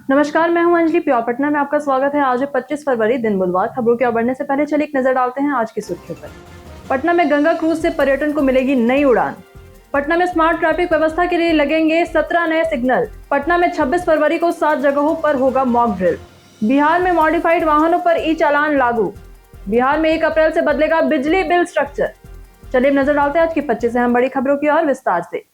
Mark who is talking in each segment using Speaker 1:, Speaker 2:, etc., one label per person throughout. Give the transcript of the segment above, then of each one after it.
Speaker 1: नमस्कार, मैं हूं अंजलि। प्योर पटना में आपका स्वागत है। आज है 25 फरवरी, दिन बुधवार। खबरों की ओर बढ़ने से पहले चलिए एक नजर डालते हैं आज की सुर्खियों पर। पटना में गंगा क्रूज से पर्यटन को मिलेगी नई उड़ान। पटना में स्मार्ट ट्रैफिक व्यवस्था के लिए लगेंगे 17 नए सिग्नल। पटना में 26 फरवरी को 7 जगहों पर होगा मॉक ड्रिल। बिहार में मॉडिफाइड वाहनों पर ई चालान लागू। बिहार में 1 अप्रैल से बदलेगा बिजली बिल स्ट्रक्चर। चलिए नजर डालते हैं आज की 25 अहम बड़ी खबरों की ओर विस्तार से।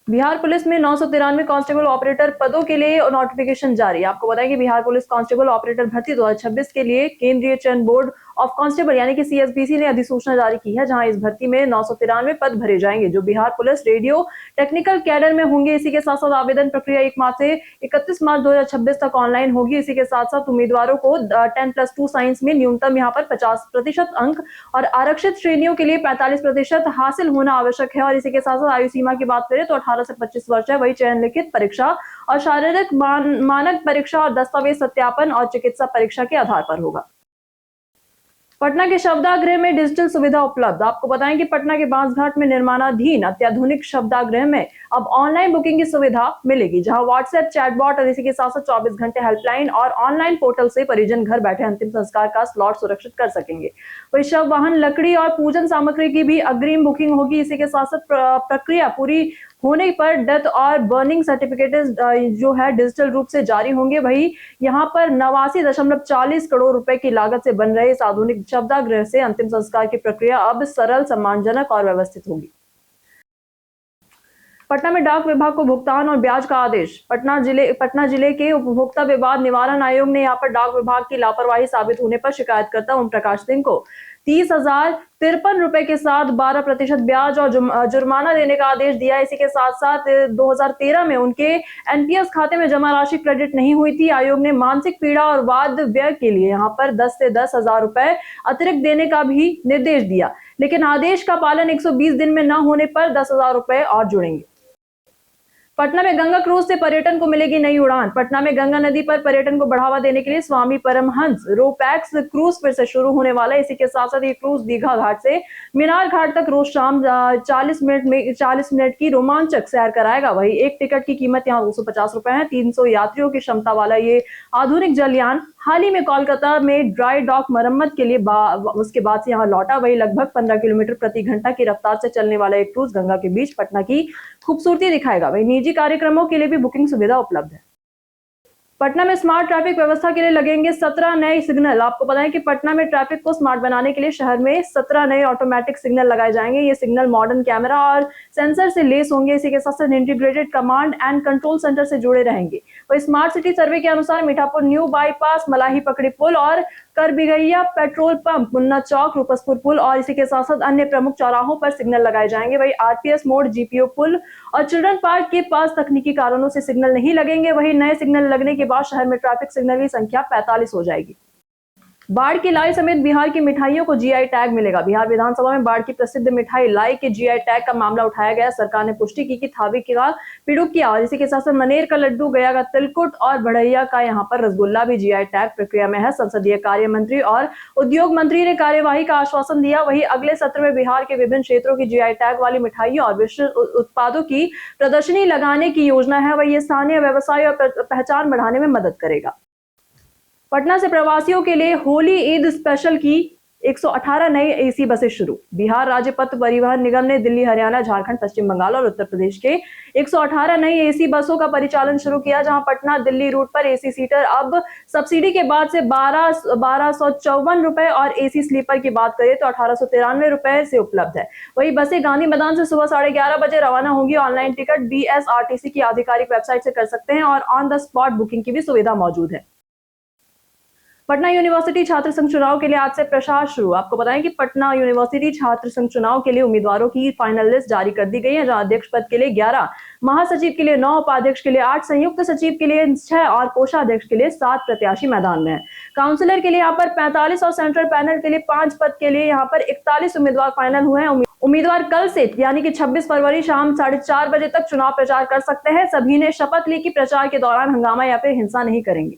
Speaker 1: बिहार पुलिस में 993 कांस्टेबल ऑपरेटर पदों के लिए नोटिफिकेशन जारी। आपको बताएं कि बिहार पुलिस कांस्टेबल ऑपरेटर भर्ती 2026 के लिए केंद्रीय चयन बोर्ड ऑफ कांस्टेबल यानी कि सीएसबीसी ने अधिसूचना जारी की है, जहां इस भर्ती में 993 पद भरे जाएंगे जो Bihar police radio technical cadre में होंगे। इसी के साथ साथ आवेदन प्रक्रिया 1 मार्च से 31 मार्च 2026 तक ऑनलाइन होगी। इसी के साथ साथ उम्मीदवारों को 10+2 साइंस में न्यूनतम यहाँ पर 50% अंक और आरक्षित श्रेणियों के लिए 45% हासिल होना आवश्यक है। और इसी के साथ साथ आयु सीमा की बात करें तो 18 से 25 वर्ष है। वही चयन लिखित परीक्षा और शारीरिक मानक परीक्षा और दस्तावेज सत्यापन और चिकित्सा परीक्षा के आधार पर होगा। पटना के शवदाह में डिजिटल सुविधा उपलब्ध। आपको बताएं कि पटना के बांसघाट में निर्माणाधीन अत्याधुनिक शवदाह में अब ऑनलाइन बुकिंग की सुविधा मिलेगी, जहां व्हाट्सएप चैटबॉट और इसी के साथ साथ 24 घंटे हेल्पलाइन और ऑनलाइन पोर्टल से परिजन घर बैठे अंतिम संस्कार का स्लॉट सुरक्षित कर सकेंगे। वही शव वाहन, लकड़ी और पूजन सामग्री की भी अग्रिम बुकिंग होगी। इसी के साथ साथ प्रक्रिया पूरी होने पर डेथ और बर्निंग सर्टिफिकेट जो है डिजिटल रूप से जारी होंगे। वही यहाँ पर 89.40 करोड़ रुपए की लागत से बन रहे इस आधुनिक शवदाह से अंतिम संस्कार की प्रक्रिया अब सरल, सम्मानजनक और व्यवस्थित होगी। पटना में डाक विभाग को भुगतान और ब्याज का आदेश। पटना जिले के उपभोक्ता विवाद निवारण आयोग ने यहाँ पर डाक विभाग की लापरवाही साबित होने पर शिकायतकर्ता ओम प्रकाश सिंह को 30,053 रुपए के साथ 12% ब्याज और जुर्माना देने का आदेश दिया। इसी के साथ साथ 2013 में उनके एनपीएस खाते में जमा राशि क्रेडिट नहीं हुई थी। आयोग ने मानसिक पीड़ा और वाद व्यय के लिए यहाँ पर 10 से 10,000 रुपए अतिरिक्त देने का भी निर्देश दिया, लेकिन आदेश का पालन 120 दिन में न होने पर 10,000 रुपए और जुड़ेंगे। पटना में गंगा क्रूज से पर्यटन को मिलेगी नई उड़ान। पटना में गंगा नदी पर पर्यटन को बढ़ावा देने के लिए स्वामी परमहंस रोपैक्स क्रूज फिर से शुरू होने वाला है। इसी के साथ साथ ये क्रूज दीघा घाट से मीनार घाट तक रोज शाम 40 मिनट की रोमांचक सैर कराएगा। वही एक टिकट की कीमत यहाँ 250 रुपए है। 300 यात्रियों की क्षमता वाला ये आधुनिक जलयान हाल ही में कोलकाता में ड्राई डॉक मरम्मत के लिए उसके बाद से यहाँ लौटा। वही लगभग 15 किलोमीटर प्रति घंटा की रफ्तार से चलने वाला एक क्रूज गंगा के बीच पटना की खूबसूरती दिखाएगा। वही निजी कार्यक्रमों के लिए भी बुकिंग सुविधा उपलब्ध है। पटना में स्मार्ट ट्रैफिक व्यवस्था के लिए लगेंगे 17 नए सिग्नल। आपको बताएं कि पटना में ट्रैफिक को स्मार्ट बनाने के लिए शहर में 17 नए ऑटोमेटिक सिग्नल लगाए जाएंगे। ये सिग्नल मॉडर्न कैमरा और सेंसर से लेस होंगे। इसी के साथ साथ integrated command and control centre से जुड़े रहेंगे। वही स्मार्ट सिटी सर्वे के अनुसार मीठापुर न्यू बाईपास, मलाही पकड़ी पुल और करबिगैया पेट्रोल पंप, मुन्ना चौक, रूपसपुर पुल और इसी के साथ साथ अन्य प्रमुख चौराहों पर सिग्नल लगाए जाएंगे। वही आरपीएस मोड, जीपीओ पुल और चिल्ड्रन पार्क के पास तकनीकी कारणों से सिग्नल नहीं लगेंगे। वही नए सिग्नल लगने के बाद शहर में ट्रैफिक सिग्नल की संख्या 45 हो जाएगी। बाढ़ की लाई समेत बिहार की मिठाइयों को जीआई टैग मिलेगा। बिहार विधानसभा में बाढ़ की प्रसिद्ध मिठाई लाई के जीआई टैग का मामला उठाया गया। सरकार ने पुष्टि की कि थावी का पिड़ुकिया और इसी के साथ साथ मनेर का लड्डू, गया का तिलकुट और बढ़ैया का यहाँ पर रसगुल्ला भी जीआई टैग प्रक्रिया में है। संसदीय कार्य मंत्री और उद्योग मंत्री ने कार्यवाही का आश्वासन दिया। वही अगले सत्र में बिहार के विभिन्न क्षेत्रों की जीआई टैग वाली मिठाइयों और विश्व उत्पादों की प्रदर्शनी लगाने की योजना है। वही स्थानीय व्यवसाय और पहचान बढ़ाने में मदद करेगा। पटना से प्रवासियों के लिए होली ईद स्पेशल की 118 नई एसी बसें शुरू। बिहार राज्य पथ परिवहन निगम ने दिल्ली, हरियाणा, झारखंड, पश्चिम बंगाल और उत्तर प्रदेश के 118 नई एसी बसों का परिचालन शुरू किया, जहां पटना दिल्ली रूट पर एसी सीटर अब सब्सिडी के बाद से 1254 रुपए और एसी स्लीपर की बात करें तो 1893 रुपए से उपलब्ध है। वही बसें गांधी मैदान से सुबह 11:30 बजे रवाना होंगी। ऑनलाइन टिकट बीएसआरटीसी की आधिकारिक वेबसाइट से कर सकते हैं और ऑन द स्पॉट बुकिंग की भी सुविधा मौजूद है। पटना यूनिवर्सिटी छात्र संघ चुनाव के लिए आज से प्रचार शुरू। आपको बताएं कि पटना यूनिवर्सिटी छात्र संघ चुनाव के लिए उम्मीदवारों की फाइनल लिस्ट जारी कर दी गई है, जहां अध्यक्ष पद के लिए 11, महासचिव के लिए 9, उपाध्यक्ष के लिए 8, संयुक्त सचिव के लिए 6 और कोषाध्यक्ष के लिए 7 प्रत्याशी मैदान में है। काउंसिलर के लिए यहाँ पर 45 और सेंट्रल पैनल के लिए 5 पद के लिए यहाँ पर 41 उम्मीदवार फाइनल हुए हैं। उम्मीदवार कल से यानी कि 26 फरवरी शाम 4:30 बजे तक चुनाव प्रचार कर सकते हैं। सभी ने शपथ ली कि प्रचार के दौरान हंगामा या फिर हिंसा नहीं करेंगे।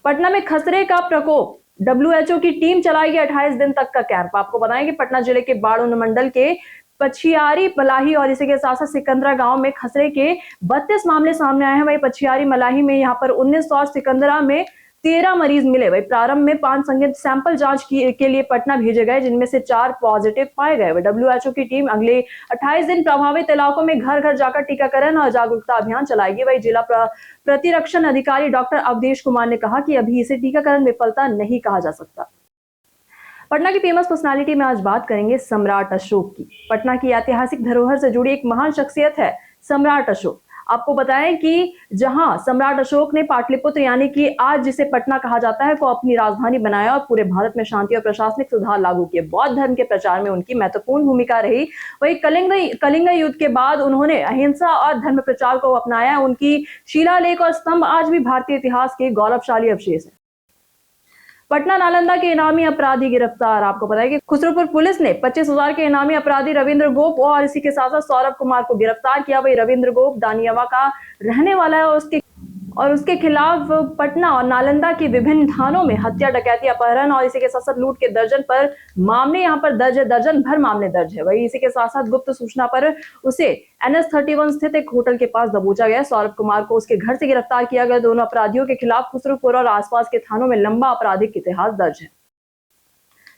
Speaker 1: पटना में खसरे का प्रकोप, डब्ल्यूएचओ की टीम चलाएगी 28 दिन तक का कैंप। आपको बताएं कि पटना जिले के बाड़ अनुमंडल के पछियारी मलाही और इसी के साथ साथ सिकंदरा गांव में खसरे के 32 मामले सामने आए हैं। वही पछियारी मलाही में यहाँ पर 19 और सिकंदरा में 13 मरीज मिले। वही प्रारंभ में 5 संदिग्ध सैंपल जांच के लिए पटना भेजे गए, जिनमें से 4 पॉजिटिव पाए गए। WHO की टीम अगले 28 दिन प्रभावित इलाकों में घर घर जाकर टीकाकरण और जागरूकता अभियान चलाएगी। वही जिला प्रतिरक्षण अधिकारी डॉक्टर अवधेश कुमार ने कहा कि अभी इसे टीकाकरण विफलता नहीं कहा जा सकता। पटना की फेमस पर्सनालिटी में आज बात करेंगे सम्राट अशोक की। पटना की ऐतिहासिक धरोहर से जुड़ी एक महान शख्सियत है सम्राट अशोक। आपको बताएं कि जहां सम्राट अशोक ने पाटलिपुत्र यानी कि आज जिसे पटना कहा जाता है को अपनी राजधानी बनाया और पूरे भारत में शांति और प्रशासनिक सुधार लागू किए। बौद्ध धर्म के प्रचार में उनकी महत्वपूर्ण भूमिका रही। वही कलिंग युद्ध के बाद उन्होंने अहिंसा और धर्म प्रचार को अपनाया। उनकी शिलालेख और स्तंभ आज भी भारतीय इतिहास के गौरवशाली अवशेष है। पटना नालंदा के इनामी अपराधी गिरफ्तार। आपको पता है कि खुसरोपुर पुलिस ने 25,000 के इनामी अपराधी रविंद्र गोप और इसी के साथ साथ सौरभ कुमार को गिरफ्तार किया। वही रविंद्र गोप दानियावा का रहने वाला है और उसके खिलाफ पटना और नालंदा के विभिन्न थानों में हत्या, डकैती, अपहरण और इसी के साथ साथ लूट के दर्जन पर मामले यहाँ पर दर्ज है। दर्जन भर मामले दर्ज है। वही इसी के साथ साथ गुप्त सूचना पर उसे NS-31 स्थित एक होटल के पास दबोचा गया। सौरभ कुमार को उसके घर से गिरफ्तार किया गया। दोनों अपराधियों के खिलाफ खुसरूपुर और आसपास के थानों में लंबा आपराधिक इतिहास दर्ज है।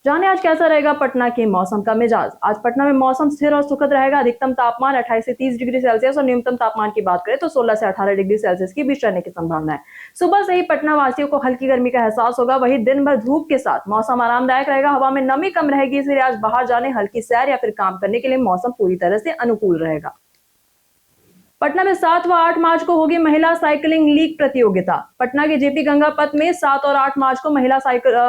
Speaker 1: जाने आज कैसा रहेगा पटना के मौसम का मिजाज। आज पटना में मौसम स्थिर और सुखद रहेगा। अधिकतम तापमान 28 से 30 डिग्री सेल्सियस और न्यूनतम तापमान की बात करें तो 16 से 18 डिग्री सेल्सियस के बीच रहने की संभावना है। सुबह से ही पटना वासियों को हल्की गर्मी का एहसास होगा। वही दिन भर धूप के साथ मौसम आरामदायक रहेगा। हवा में नमी कम रहेगी, इसलिए आज बाहर जाने, हल्की सैर या फिर काम करने के लिए मौसम पूरी तरह से अनुकूल रहेगा। पटना में 7 व 8 मार्च को होगी महिला साइकिलिंग लीग प्रतियोगिता। पटना के जेपी गंगा पथ में 7 और 8 मार्च को महिला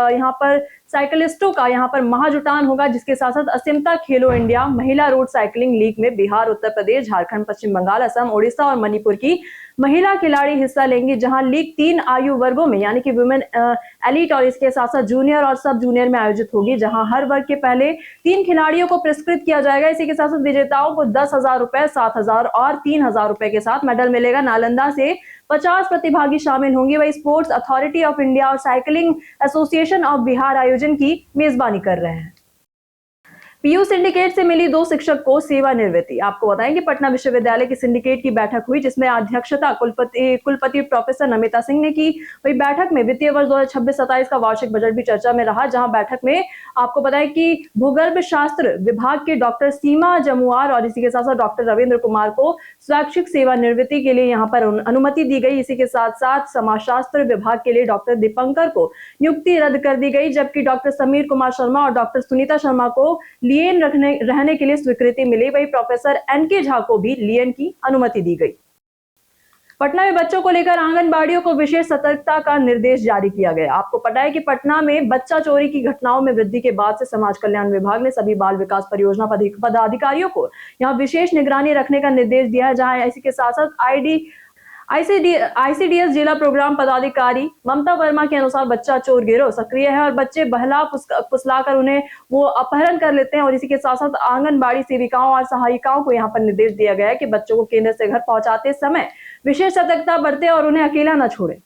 Speaker 1: यहाँ पर साइकिलिस्टों का यहाँ पर महाजुटान होगा, जिसके साथ साथ असिमता खेलो इंडिया महिला रोड साइकिलिंग लीग में बिहार, उत्तर प्रदेश, झारखंड, पश्चिम बंगाल, असम, ओडिशा और मणिपुर की महिला खिलाड़ी हिस्सा लेंगी। जहां लीग 3 आयु वर्गों में यानी कि वुमेन एलीट और इसके साथ साथ जूनियर और सब जूनियर में आयोजित होगी, जहां हर वर्ग के पहले 3 खिलाड़ियों को पुरस्कृत किया जाएगा। इसी के साथ साथ विजेताओं को 10,000 रुपए, 7,000 और 3,000 रुपए के साथ मेडल मिलेगा। नालंदा से 50 प्रतिभागी शामिल होंगे। वही स्पोर्ट्स अथॉरिटी ऑफ इंडिया और साइकिलिंग एसोसिएशन ऑफ बिहार आयोजन की मेजबानी कर रहे हैं। पीयू सिंडिकेट से मिली 2 शिक्षक को सेवानिवृत्ति। आपको बताएं कि पटना विश्वविद्यालय की सिंडिकेट की बैठक हुई, जिसमें अध्यक्षता कुलपति प्रोफेसर नमिता सिंह ने की। वही बैठक में वित्तीय वर्ष 2026-27 का वार्षिक बजट भी चर्चा में रहा, जहां बैठक में आपको बताएं कि भूगर्भ शास्त्र विभाग के डॉक्टर सीमा जमुआर और इसी के साथ साथ डॉक्टर रविंद्र कुमार को स्वैच्छिक सेवानिवृत्ति के लिए यहाँ पर अनुमति दी गई। इसी के साथ साथ समाजशास्त्र विभाग के लिए डॉक्टर दीपंकर को नियुक्ति रद्द कर दी गई, जबकि डॉक्टर समीर कुमार शर्मा और डॉक्टर सुनीता शर्मा को लियन रहने के लिए स्वीकृति मिली। वही प्रोफेसर NK झा को भी लियन की अनुमति दी गई। पटना में बच्चों को लेकर आंगनबाड़ियों को विशेष सतर्कता का निर्देश जारी किया गया। आपको पता है कि पटना में बच्चा चोरी की घटनाओं में वृद्धि के बाद से समाज कल्याण विभाग ने सभी बाल विकास परियोजना पदाधिकारियों को यहां विशेष निगरानी रखने का निर्देश दिया है। जहां इसी के साथ साथ ICDS जिला प्रोग्राम पदाधिकारी ममता वर्मा के अनुसार बच्चा चोर गिरोह सक्रिय है और बच्चे बहला फुसलाकर उन्हें वो अपहरण कर लेते हैं। और इसी के साथ साथ आंगनबाड़ी सेविकाओं और सहायिकाओं को यहाँ पर निर्देश दिया गया है कि बच्चों को केंद्र से घर पहुंचाते समय विशेष सतर्कता बरते और उन्हें अकेला न छोड़े।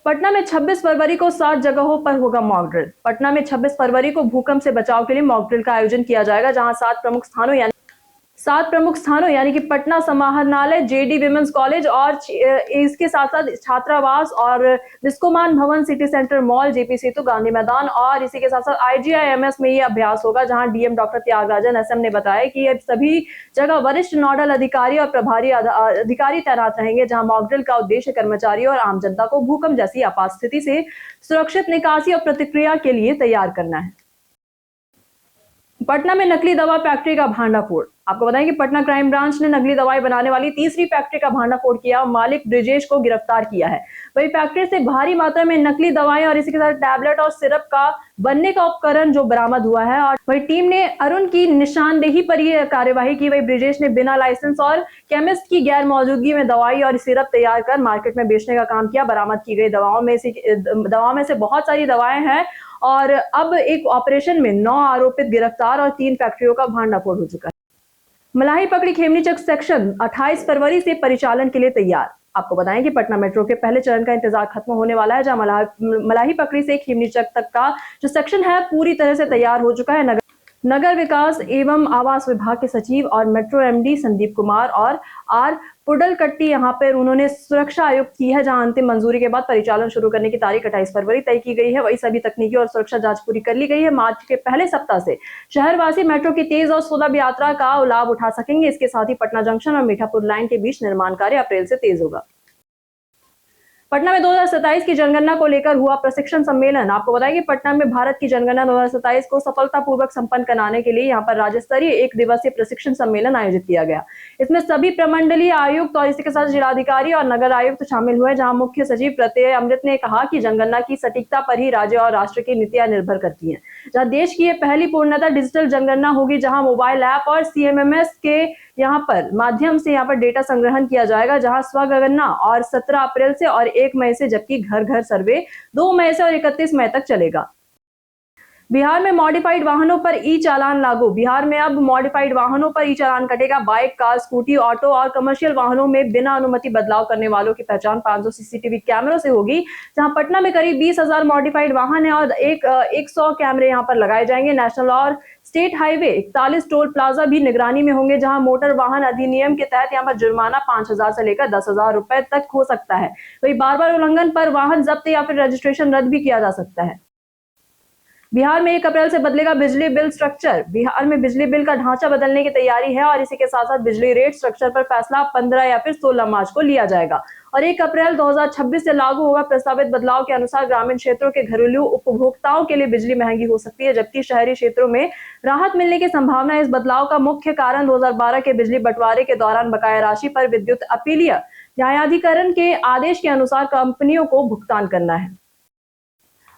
Speaker 1: पटना में 26 फरवरी को 7 जगहों पर होगा मॉक ड्रिल। पटना में 26 फरवरी को भूकंप से बचाव के लिए मॉक ड्रिल का आयोजन किया जाएगा, जहां 7 प्रमुख स्थानों यानी कि पटना समाहरणालय, JD विमेंस कॉलेज और इसके साथ साथ छात्रावास और विस्कोमान भवन, सिटी सेंटर मॉल, JP सेतु, गांधी मैदान और इसी के साथ साथ IGIMS में ये अभ्यास होगा। जहां DM डॉक्टर त्यागराजन SM ने बताया कि अब सभी जगह वरिष्ठ नोडल अधिकारी और प्रभारी अधिकारी तैनात रहेंगे। जहां मॉक ड्रिल का उद्देश्य कर्मचारियों और आम जनता को भूकंप जैसी आपात स्थिति से सुरक्षित निकासी और प्रतिक्रिया के लिए तैयार करना है। पटना में नकली दवा फैक्ट्री का भांडाफोड़। आपको बताएं कि पटना क्राइम ब्रांच ने नकली दवाएं बनाने वाली तीसरी फैक्ट्री का भांडाफोड़ किया और मालिक ब्रिजेश को गिरफ्तार किया है। वही फैक्ट्री से भारी मात्रा में नकली दवाएं और इसी के साथ टैबलेट और सिरप का बनने का उपकरण जो बरामद हुआ है। और वही टीम ने अरुण की निशानदेही पर यह कार्यवाही की। वही ब्रिजेश ने बिना लाइसेंस और केमिस्ट की गैर मौजूदगी में दवाई और सिरप तैयार कर मार्केट में बेचने का काम किया। बरामद की गई दवाओं में से बहुत सारी दवाएं हैं और अब एक ऑपरेशन में 9 आरोपित गिरफ्तार और 3 फैक्ट्रियों का भांडाफोड़ हो चुका है। मलाही पकड़ी खेमनीचक सेक्शन 28 फरवरी से परिचालन के लिए तैयार। आपको बताएं कि पटना मेट्रो के पहले चरण का इंतजार खत्म होने वाला है, जहां मलाही पकड़ी से खेमनीचक तक का जो सेक्शन है पूरी तरह से तैयार हो चुका है। नगर विकास एवं आवास विभाग के सचिव और मेट्रो एमडी संदीप कुमार और आर पुडलकट्टी यहां पर उन्होंने सुरक्षा आयुक्त की है, जहां अंतिम मंजूरी के बाद परिचालन शुरू करने की तारीख 28 फरवरी तय की गई है। वही सभी तकनीकी और सुरक्षा जांच पूरी कर ली गई है। मार्च के पहले सप्ताह से शहरवासी मेट्रो की तेज और सुलभ यात्रा का लाभ उठा सकेंगे। इसके साथ ही पटना जंक्शन और मीठापुर लाइन के बीच निर्माण कार्य अप्रैल से तेज होगा। पटना में 2027 की जनगणना को लेकर हुआ प्रशिक्षण सम्मेलन। आपको बताया कि पटना में भारत की जनगणना 2027 को सफलतापूर्वक संपन्न कराने के लिए यहां पर राज्य स्तरीय 1 दिवसीय प्रशिक्षण सम्मेलन आयोजित किया गया। इसमें सभी प्रमंडलीय आयुक्त और इसी के साथ जिलाधिकारी और नगर आयुक्त शामिल हुए, जहां मुख्य सचिव प्रत्यय अमृत ने कहा कि जनगणना की सटीकता पर ही राज्य और राष्ट्र की नीतियां निर्भर करती हैं। जहां देश की ये पहली पूर्णतः डिजिटल जनगणना होगी, जहां मोबाइल ऐप और सीएमएमएस के यहाँ पर माध्यम से यहाँ पर डेटा संग्रहण किया जाएगा, जहां स्वगणना और 17 अप्रैल से और 1 मई से, जबकि घर घर सर्वे 2 मई से और 31 मई तक चलेगा। बिहार में मॉडिफाइड वाहनों पर ई चालान लागू। बिहार में अब मॉडिफाइड वाहनों पर ई चालान कटेगा। बाइक, कार, स्कूटी, ऑटो और कमर्शियल वाहनों में बिना अनुमति बदलाव करने वालों की पहचान 500 सीसीटीवी कैमरों से होगी। जहां पटना में करीब 20,000 मॉडिफाइड वाहन है और 100 कैमरे यहां पर लगाए जाएंगे। नेशनल और स्टेट हाईवे 41 टोल प्लाजा भी निगरानी में होंगे, जहां मोटर वाहन अधिनियम के तहत यहां पर जुर्माना 5,000 से लेकर 10,000 रुपए तक हो सकता है। वही बार-बार उल्लंघन पर वाहन जब्त या फिर रजिस्ट्रेशन रद्द भी किया जा सकता है। बिहार में 1 अप्रैल से बदलेगा बिजली बिल स्ट्रक्चर। बिहार में बिजली बिल का ढांचा बदलने की तैयारी है और इसी के साथ साथ बिजली रेट स्ट्रक्चर पर फैसला 15 या फिर 16 मार्च को लिया जाएगा और 1 अप्रैल 2026 से लागू होगा। प्रस्तावित बदलाव के अनुसार ग्रामीण क्षेत्रों के घरेलू उपभोक्ताओं के लिए बिजली महंगी हो सकती है, जबकि शहरी क्षेत्रों में राहत मिलने की संभावना है। इस बदलाव का मुख्य कारण 2012 के बिजली बंटवारे के दौरान बकाया राशि पर विद्युत अपीलीय न्यायाधिकरण के आदेश के अनुसार कंपनियों को भुगतान करना है।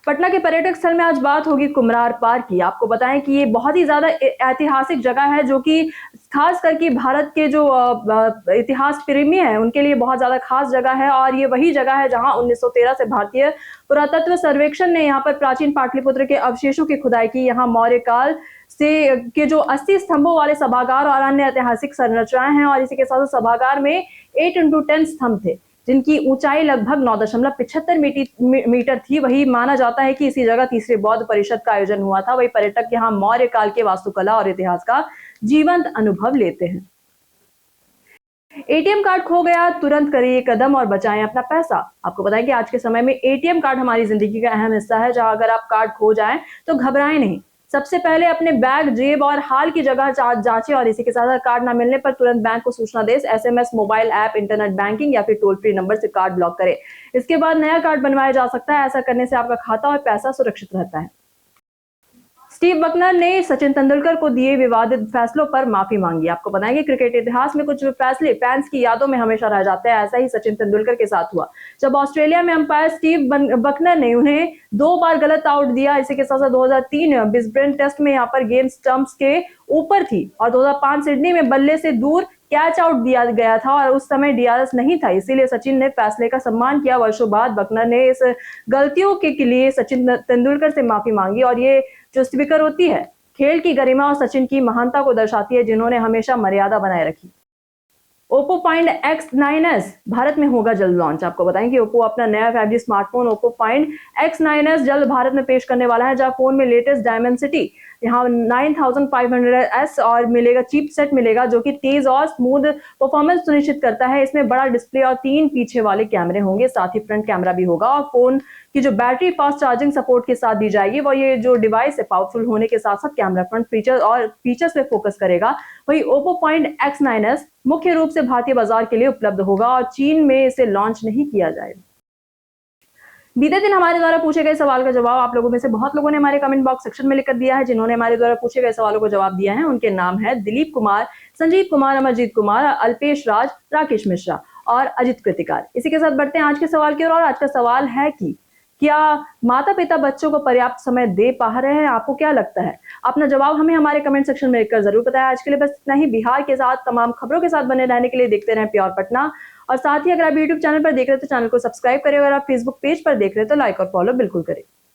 Speaker 1: पटना के पर्यटक स्थल में आज बात होगी कुम्हरार पार्क की। आपको बताएं कि ये बहुत ही ज्यादा ऐतिहासिक जगह है, जो कि खास करके भारत के जो इतिहास प्रेमी हैं उनके लिए बहुत ज्यादा खास जगह है और ये वही जगह है जहां 1913 से भारतीय पुरातत्व सर्वेक्षण ने यहाँ पर प्राचीन पाटलिपुत्र के अवशेषों की खुदाई की। यहाँ मौर्य काल से के जो 80 स्तंभों वाले सभागार और अन्य ऐतिहासिक संरचनाएं हैं और इसी के साथ सभागार में 8x10 स्तंभ थे, जिनकी ऊंचाई लगभग 9.75 मीटर थी। वही माना जाता है कि इसी जगह तीसरे बौद्ध परिषद का आयोजन हुआ था। वही पर्यटक यहाँ मौर्य काल के वास्तुकला और इतिहास का जीवंत अनुभव लेते हैं। एटीएम कार्ड खो गया, तुरंत करिए कदम और बचाएं अपना पैसा। आपको बताएं कि आज के समय में एटीएम कार्ड हमारी जिंदगी का अहम हिस्सा है, जहां अगर आप कार्ड खो जाएं तो घबराएं नहीं। सबसे पहले अपने बैग, जेब और हाल की जगह जांचें और इसी के साथ कार्ड ना मिलने पर तुरंत बैंक को सूचना दें। SMS, mobile app, internet banking या फिर टोल फ्री नंबर से कार्ड ब्लॉक करें। इसके बाद नया कार्ड बनवाया जा सकता है। ऐसा करने से आपका खाता और पैसा सुरक्षित रहता है। स्टीव बकनर ने सचिन तेंदुलकर को दिए विवादित फैसलों पर माफी मांगी। आपको बताएंगे क्रिकेट इतिहास में कुछ फैसले फैंस की यादों में हमेशा रह जाते हैं। ऐसा ही सचिन तेंदुलकर के साथ हुआ जब ऑस्ट्रेलिया में अंपायर स्टीव बकनर ने उन्हें 2 बार गलत आउट दिया। इसी के साथ साथ 2003 ब्रिस्बेन टेस्ट में यहाँ पर गेम स्टंप्स के ऊपर थी और 2005 सिडनी में बल्ले से दूर कैच आउट दिया गया था और उस समय डीआरएस नहीं था, इसीलिए सचिन ने फैसले का सम्मान किया। वर्षों बाद बकनर ने इस गलतियों के लिए सचिन तेंदुलकर से माफी मांगी और ये जो स्पीकर होती है खेल की गरिमा और सचिन की महानता को दर्शाती है, जिन्होंने हमेशा मर्यादा बनाए रखी। ओप्पो फाइंड X9s भारत में होगा जल्द लॉन्च। आपको बताएं कि ओप्पो अपना नया 5G smartphone Oppo find X9s जल्द भारत में पेश करने वाला है, जहां फोन में लेटेस्ट डायमेंसिटी यहाँ 9500S और मिलेगा चिपसेट मिलेगा, जो कि तेज और स्मूथ परफॉर्मेंस सुनिश्चित करता है। इसमें बड़ा डिस्प्ले और 3 पीछे वाले कैमरे होंगे, साथ ही फ्रंट कैमरा भी होगा और फोन की जो बैटरी फास्ट चार्जिंग सपोर्ट के साथ दी जाएगी। वो ये जो डिवाइस है पावरफुल होने के साथ साथ कैमरा फ्रंट फीचर्स पे फोकस करेगा। वही ओप्पो फाइंड X9s मुख्य रूप से भारतीय बाजार के लिए उपलब्ध होगा और चीन में इसे लॉन्च नहीं किया जाएगा। बीते दिन हमारे द्वारा पूछे गए सवाल का जवाब आप लोगों में से बहुत लोगों ने हमारे कमेंट बॉक्स सेक्शन में लिखकर दिया है। जिन्होंने हमारे द्वारा पूछे गए सवालों को जवाब दिया है उनके नाम है दिलीप कुमार, संजीव कुमार, अमरजीत कुमार, अल्पेश राज, राकेश मिश्रा और अजित कृतिकार। इसी के साथ बढ़ते हैं आज के सवाल की ओर। आज का सवाल है कि क्या माता पिता बच्चों को पर्याप्त समय दे पा रहे हैं? आपको क्या लगता है? अपना जवाब हमें हमारे कमेंट सेक्शन में लिखकर जरूर बताएं। आज के लिए बस इतना ही। बिहार के साथ तमाम खबरों के साथ बने रहने के लिए देखते रहें प्योर पटना और साथ ही अगर आप यूट्यूब चैनल पर देख रहे हो तो चैनल को सब्सक्राइब करें। अगर आप फेसबुक पेज पर देख रहे हो तो लाइक और फॉलो बिल्कुल करें।